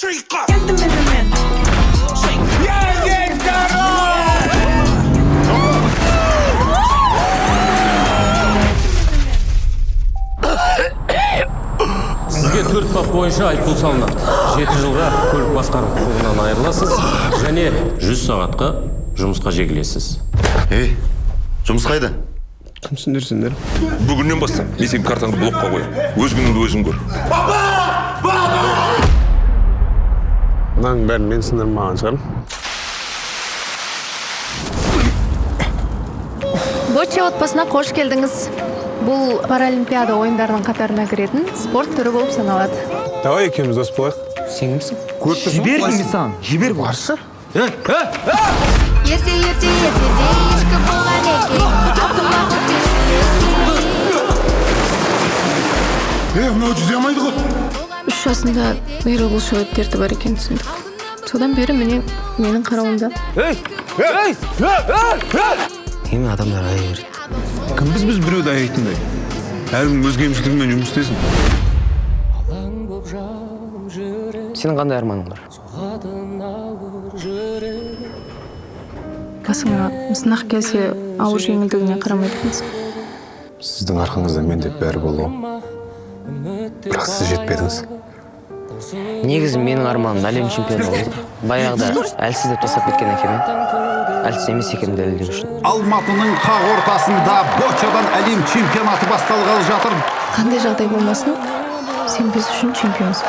Шейқа! Сізге 4 бап бойынша айыппұл салынады. 7 жылға көлік басқару құқығынан айырыласыз және 100 сағатқа жұмысқа жегілесіз. Жұмыс қайда? Кімсіңдер? Бүгіннен бастап мен сенің картаңды блокқа қоямын. Өз күніңді өзің көр. Мынаның бәрін мен сындырмаған шығармын. Боча отбасына қош келдіңіз. Бұл паралимпиада ойындарының қатарына кіретін спорт түрі болып саналады. Давай екеуміз дос болайық. Сен кімсің? Жібер деймін саған. Жібер баршы. Ерте ешкі болған екен. Мынау жүзе алмайды ғой. 3 жасында Мейрабол шоу дерті бар екен түсіндік. Содан бері менің қарауымда. Немен адамдар аяй береді. Кімбіз біз біреуді аяйтындай. Әркім өз кемшілігімен жұмыс істесін. Сенің қандай арманың бар? Басыңа сынақ келсе ауыр жеңілдігіне қарамайдыңыз. Сіздің арқаңызда мен деп бәрі болды. Бірақ сіз жетпедіңіз. Негізі менің арманым әлем чемпионы болды. Баяғыда әлсіз деп тастап кеткен екенмін. Әлсіз емес екенін дәлелдеу үшін. Алматының қақ ортасында бочадан әлем чемпионаты басталғалы жатыр. Қандай жағдай болмасын, сен біз үшін чемпионсың.